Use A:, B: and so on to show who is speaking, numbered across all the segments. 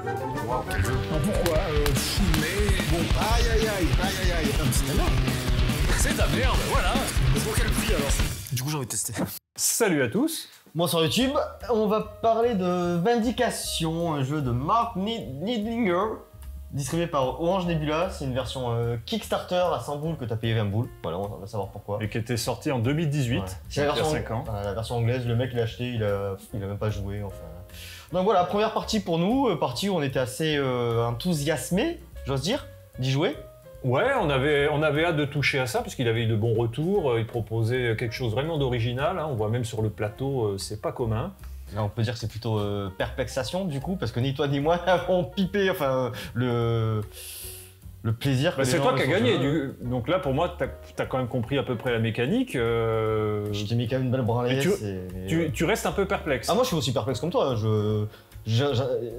A: Waouh, quel jeu.
B: Non, pourquoi mais bon,
A: Aïe, aïe, aïe, aïe, aïe, aïe.
B: c'est de la merde. C'est de la merde, voilà.
A: Pour quel prix alors? Du coup, j'ai envie de tester.
B: Salut à tous.
C: Moi sur YouTube, on va parler de Vindication, un jeu de Mark Neidlinger, distribué par Orange Nebula. C'est une version Kickstarter à 100 boules que t'as payé 20 boules. Voilà, on va savoir pourquoi.
B: Et qui était sorti en 2018,
C: Ouais. C'est la
B: il y a
C: version,
B: 5 ans.
C: la version anglaise, le mec il l'a acheté, il a même pas joué, enfin. Donc voilà, première partie pour nous, partie où on était assez enthousiasmés, j'ose dire, d'y jouer.
B: Ouais, on avait hâte de toucher à ça parce qu'il avait eu de bons retours, il proposait quelque chose vraiment d'original, hein. On voit même sur le plateau, c'est pas commun.
C: Là on peut dire que c'est plutôt perplexation du coup, parce que ni toi ni moi n'avons pipé, enfin le plaisir.
B: Bah, c'est toi qui as gagné, donc là pour moi t'as quand même compris à peu près la mécanique.
C: Je t'ai mis quand même une belle branlée.
B: Tu restes un peu perplexe.
C: Ah moi je suis aussi perplexe comme toi,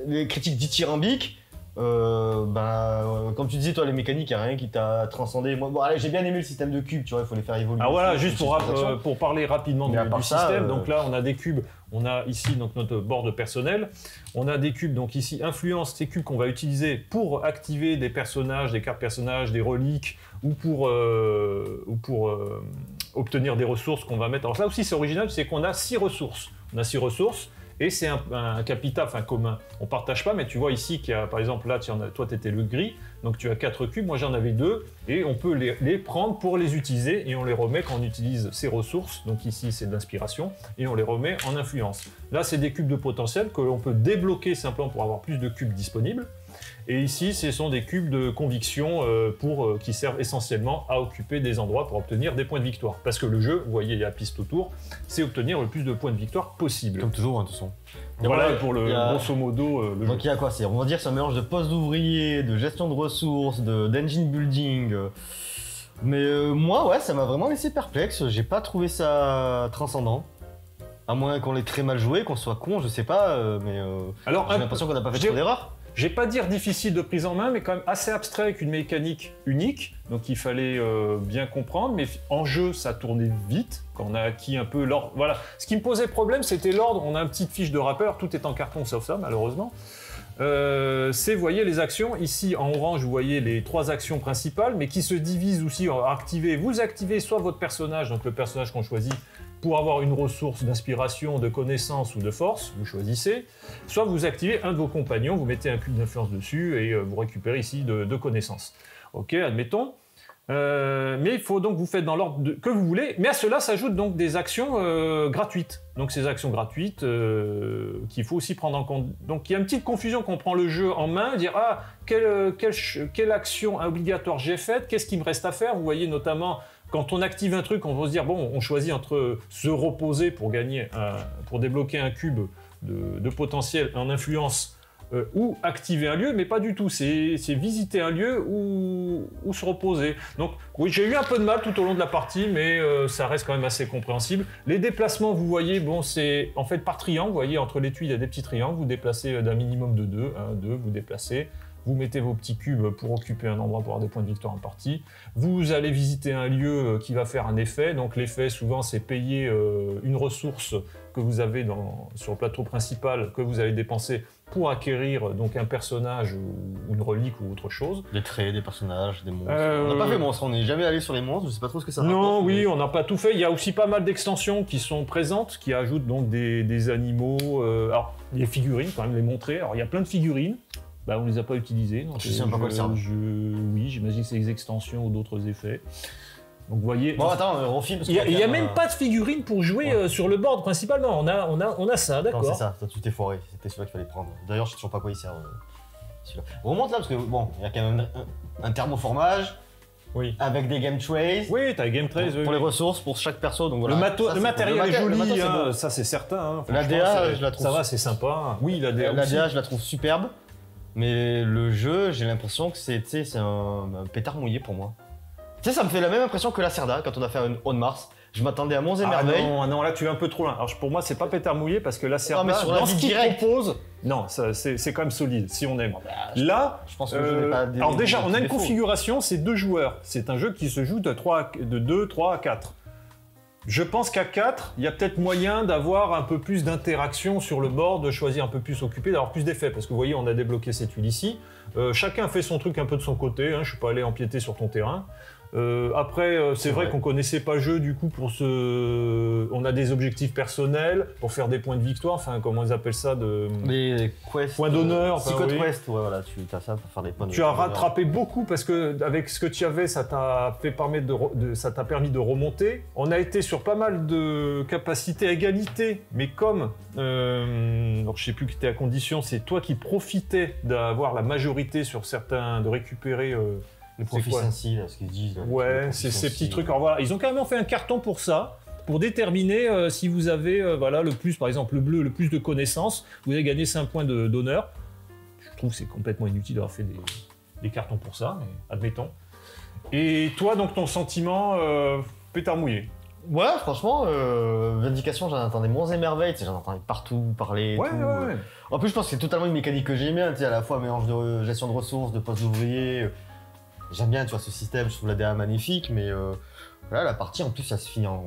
C: les critiques dithyrambiques, comme tu disais toi les mécaniques, il n'y a rien qui t'a transcendé. Moi, bon, allez, j'ai bien aimé le système de cubes, tu vois, il faut les faire évoluer.
B: Ah voilà, juste pour parler rapidement du système, donc là on a des cubes, on a ici donc notre board personnel, on a des cubes, donc ici influence, ces cubes qu'on va utiliser pour activer des personnages, des cartes personnages, des reliques, ou pour obtenir des ressources qu'on va mettre. Alors là aussi c'est original, c'est qu'on a 6 ressources. On a 6 ressources. Et c'est un capital, enfin commun. On partage pas, mais tu vois ici qu'il y a, par exemple, là, toi, tu étais le gris, donc tu as 4 cubes, moi j'en avais 2, et on peut les prendre pour les utiliser, et on les remet quand on utilise ces ressources, donc ici c'est de l'inspiration, et on les remet en influence. Là, c'est des cubes de potentiel que l'on peut débloquer simplement pour avoir plus de cubes disponibles. Et ici, ce sont des cubes de conviction qui servent essentiellement à occuper des endroits pour obtenir des points de victoire. Parce que le jeu, vous voyez, il y a la piste autour, c'est obtenir le plus de points de victoire possible.
C: Comme toujours, hein, de toute façon.
B: Voilà pour le grosso modo le jeu.
C: Donc il y a quoi? On va dire c'est un mélange de poste d'ouvrier, de gestion de ressources, d'engine building. Mais moi, ouais, ça m'a vraiment laissé perplexe. J'ai pas trouvé ça transcendant. À moins qu'on l'ait très mal joué, qu'on soit con, je sais pas, mais
B: alors,
C: j'ai l'impression qu'on n'a pas fait trop d'erreurs.
B: Je vais pas dire difficile de prise en main, mais quand même assez abstrait avec une mécanique unique, donc il fallait bien comprendre, mais en jeu ça tournait vite, quand on a acquis un peu l'ordre. Voilà, ce qui me posait problème c'était l'ordre, on a une petite fiche de rappeur, tout est en carton sauf ça malheureusement. Vous voyez les actions, ici en orange vous voyez les 3 actions principales, mais qui se divisent aussi en activer. Vous activez soit votre personnage, donc le personnage qu'on choisit, pour avoir une ressource d'inspiration, de connaissance ou de force, vous choisissez, soit vous activez un de vos compagnons, vous mettez un cube d'influence dessus et vous récupérez ici de connaissances. Ok, admettons. Mais il faut donc vous faites dans l'ordre que vous voulez, mais à cela s'ajoutent donc des actions gratuites. Donc ces actions gratuites qu'il faut aussi prendre en compte. Donc il y a une petite confusion quand on prend le jeu en main, dire ah quelle action obligatoire j'ai faite, qu'est-ce qui me reste à faire. Vous voyez notamment quand on active un truc, on va se dire bon, on choisit entre se reposer pour gagner, pour débloquer un cube de potentiel en influence. Ou activer un lieu, mais pas du tout, c'est visiter un lieu ou se reposer. Donc oui, j'ai eu un peu de mal tout au long de la partie, mais ça reste quand même assez compréhensible. Les déplacements, vous voyez, bon, c'est en fait par triangle, vous voyez, entre les tuiles, il y a des petits triangles, vous déplacez d'un minimum de 2, 1, 2, vous déplacez, vous mettez vos petits cubes pour occuper un endroit pour avoir des points de victoire en partie. Vous allez visiter un lieu qui va faire un effet, donc l'effet souvent c'est payer une ressource que vous avez sur le plateau principal, que vous allez dépenser pour acquérir donc un personnage ou une relique ou autre chose.
C: Des traits, des personnages, des monstres. On n'a pas fait monstres, on n'est jamais allé sur les monstres, je sais pas trop ce que ça rapporte.
B: Non, oui, on n'a pas tout fait. Il y a aussi pas mal d'extensions qui sont présentes, qui ajoutent donc des animaux. Alors, les figurines, quand même les montrer. Alors, il y a plein de figurines. Bah, on les a pas utilisées. Donc,
C: je sais pas quoi le servent.
B: Oui, j'imagine que c'est des extensions ou d'autres effets. Donc vous voyez.
C: Bon attends, on refile.
B: Il y a même pas de figurines pour jouer sur le board principalement. On a ça, d'accord.
C: Non, c'est ça. Toi, tu t'es foiré. C'était celui-là qu'il fallait prendre. D'ailleurs, je sais toujours pas à quoi il sert. Celui-là. On remonte là parce que bon, il y a quand même un thermoformage. Oui. Avec des game trays.
B: Oui, t'as game trays.
C: Pour les ressources, pour chaque perso. Donc voilà.
B: Le matériel est joli,
C: bon.
B: ça c'est certain. Hein.
C: La DA, je la trouve.
B: Ça va, c'est sympa. Oui, la DA.
C: La DA, je la trouve superbe. Mais le jeu, j'ai l'impression que c'est un pétard mouillé pour moi. Tu sais, ça me fait la même impression que la Cerda quand on a fait un On Mars. Je m'attendais à Monts et Merveilles.
B: Non, là tu es un peu trop loin. Alors pour moi, c'est pas pétard mouillé parce que la Cerda,
C: dans ce qu'il
B: propose, non, c'est quand même solide si on aime. Là,
C: je pense que le jeu n'est pas
B: alors déjà, on a une configuration, c'est 2 joueurs. C'est un jeu qui se joue de 2, 3 à 4. Je pense qu'à 4, il y a peut-être moyen d'avoir un peu plus d'interaction sur le board, de choisir un peu plus occupé, d'avoir plus d'effets. Parce que vous voyez, on a débloqué cette tuile ici. Chacun fait son truc un peu de son côté, hein, je suis pas allé empiéter sur ton terrain. Après, c'est vrai qu'on connaissait pas le jeu, du coup, on a des objectifs personnels pour faire des points de victoire, enfin, comment ils appellent ça,
C: les quests,
B: points d'honneur.
C: Secret
B: oui.
C: Quest, ouais, voilà, tu as ça pour faire des points
B: Tu as rattrapé beaucoup parce que avec ce que tu avais, ça t'a permis de remonter. On a été sur pas mal de capacités à égalité, mais comme, alors je sais plus qui était à condition, c'est toi qui profitais d'avoir la majorité sur certains, de récupérer.
C: Les proficiency, là, ce qu'ils disent. Là,
B: ouais, c'est ces petits trucs. Alors voilà, ils ont carrément fait un carton pour ça, pour déterminer si vous avez voilà, le plus, par exemple le bleu, le plus de connaissances, vous allez gagner 5 points d'honneur. Je trouve que c'est complètement inutile d'avoir fait des cartons pour ça, mais admettons. Et toi, donc ton sentiment, pétard mouillé.
C: Ouais, franchement, Vindication, j'en entendais moins émerveillé, j'en entendais partout parler.
B: Ouais,
C: tout.
B: ouais.
C: En plus, je pense que c'est totalement une mécanique que j'aime bien, tu sais, à la fois mélange de gestion de ressources, de postes d'ouvriers. J'aime bien, tu vois, ce système, je trouve la DA magnifique, mais là, la partie, en plus, ça se finit en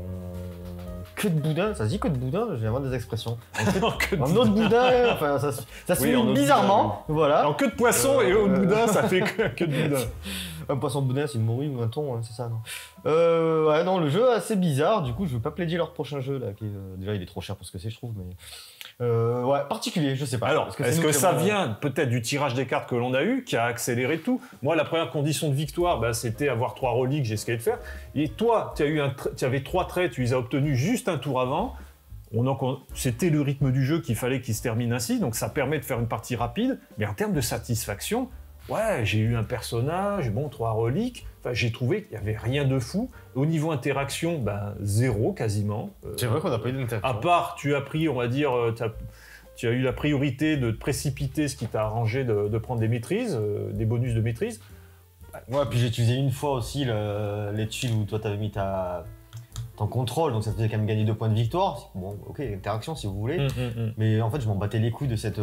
C: queue de boudin. Ça se dit queue de boudin, j'ai vraiment des expressions. En autre boudin, enfin, ça se finit bizarrement, voilà.
B: En queue de poisson et au boudin, ça fait queue de boudin.
C: Un poisson de boudin, c'est une morue ou un thon, hein, c'est ça, non ouais, non, le jeu est assez bizarre, du coup, je veux pas plaider leur prochain jeu, là, qui est, déjà, il est trop cher pour ce que c'est, je trouve, mais... ouais, particulier, je sais pas.
B: Alors, est-ce que ça vient peut-être du tirage des cartes que l'on a eu, qui a accéléré tout? Moi, la première condition de victoire, bah, c'était avoir 3 reliques, j'ai essayé de faire. Et toi, tu avais 3 traits, tu les as obtenus juste un tour avant. C'était le rythme du jeu qu'il fallait qu'il se termine ainsi, donc ça permet de faire une partie rapide. Mais en termes de satisfaction, ouais, j'ai eu un personnage, bon, 3 reliques. Enfin, j'ai trouvé qu'il n'y avait rien de fou. Au niveau interaction, bah, 0 quasiment.
C: C'est vrai qu'on n'a pas eu d'interaction.
B: À part, tu as pris, on va dire, tu as eu la priorité de te précipiter, ce qui t'a arrangé de prendre des maîtrises, des bonus de maîtrise.
C: Ouais, puis j'ai utilisé une fois aussi les tuiles où toi t'avais mis ton contrôle, donc ça te faisait quand même gagner 2 points de victoire. Bon, ok, interaction si vous voulez. Mais en fait, je m'en battais les couilles de cette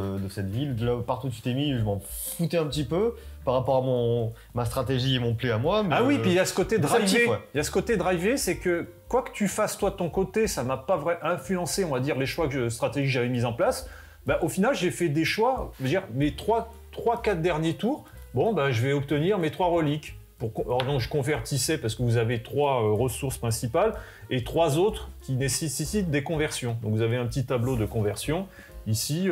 C: ville. Là, partout où tu t'es mis, je m'en foutais un petit peu par rapport à ma stratégie et mon play à moi. Mais
B: ah oui, puis il y a ce côté drivé.
C: ouais.
B: Il y a ce côté drivé, c'est que quoi que tu fasses toi de ton côté, ça m'a pas vraiment influencé, on va dire, les choix stratégiques que j'avais mis en place. Bah, au final, j'ai fait des choix, je veux dire, mes 3-4 derniers tours, bon, bah, je vais obtenir mes 3 reliques. Alors donc je convertissais parce que vous avez 3 ressources principales et 3 autres qui nécessitent des conversions. Donc vous avez un petit tableau de conversion. Ici,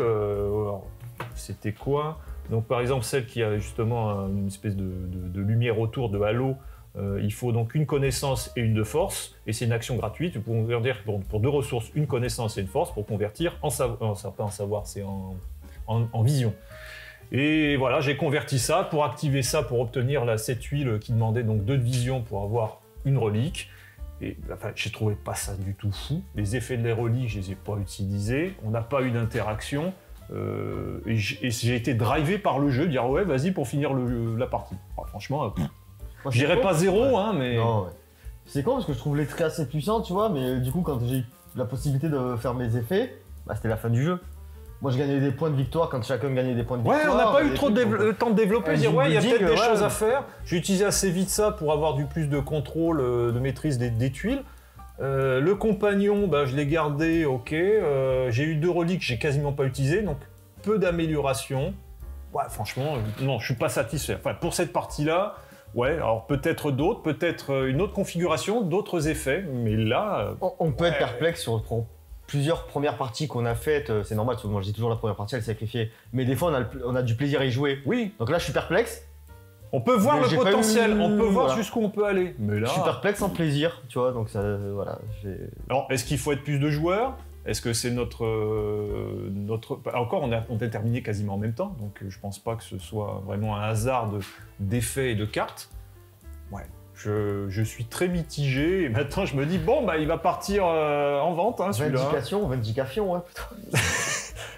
B: c'était quoi? Donc par exemple celle qui a justement une espèce de lumière autour de halo, il faut donc une connaissance et une de force, et c'est une action gratuite. Vous pouvez convertir pour 2 ressources, une connaissance et une force, pour convertir pas en savoir, c'est en vision. Et voilà, j'ai converti ça pour activer ça, pour obtenir cette huile qui demandait donc 2 de vision pour avoir une relique. Et enfin, j'ai trouvé pas ça du tout fou. Les effets de les reliques, je les ai pas utilisés. On n'a pas eu d'interaction. Et j'ai été drivé par le jeu, dire ouais, vas-y pour finir la partie. Alors, franchement, je dirais pas 0, hein, mais...
C: Non, ouais. C'est con parce que je trouve les traits assez puissants, tu vois, mais du coup, quand j'ai eu la possibilité de faire mes effets, bah, c'était la fin du jeu. Moi, je gagnais des points de victoire quand chacun gagnait des points de victoire.
B: Ouais, on n'a pas eu trop le temps de développer, dire ouais, il y a peut-être des choses à faire. J'ai utilisé assez vite ça pour avoir du plus de contrôle, de maîtrise des tuiles. Le compagnon, bah, je l'ai gardé, ok. J'ai eu 2 reliques, j'ai quasiment pas utilisé, donc peu d'amélioration. Ouais, franchement, non, je suis pas satisfait. Enfin, pour cette partie-là, ouais, alors peut-être d'autres, peut-être une autre configuration, d'autres effets, mais là...
C: On peut être perplexe sur plusieurs premières parties qu'on a faites, c'est normal, parce que moi je dis toujours la première partie elle est sacrifiée, mais des fois on a du plaisir à y jouer.
B: Oui.
C: Donc là je suis perplexe.
B: On peut voir le potentiel, on peut voir
C: voilà.
B: jusqu'où on peut aller. Mais là...
C: Je suis perplexe en plaisir, tu vois, donc ça, voilà.
B: Alors, est-ce qu'il faut être plus de joueurs? Est-ce que c'est notre... Encore, on a terminé quasiment en même temps, donc je pense pas que ce soit vraiment un hasard d'effets et de cartes. Ouais. Je suis très mitigé et maintenant je me dis bon bah il va partir en vente hein, celui-là.
C: Vindication, ouais, putain.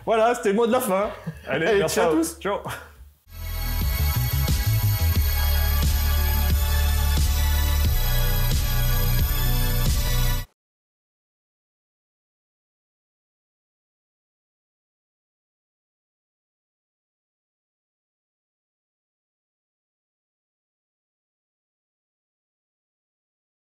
B: Voilà, c'était le mot de la fin. Allez merci
C: ciao.
B: à tous. Ciao.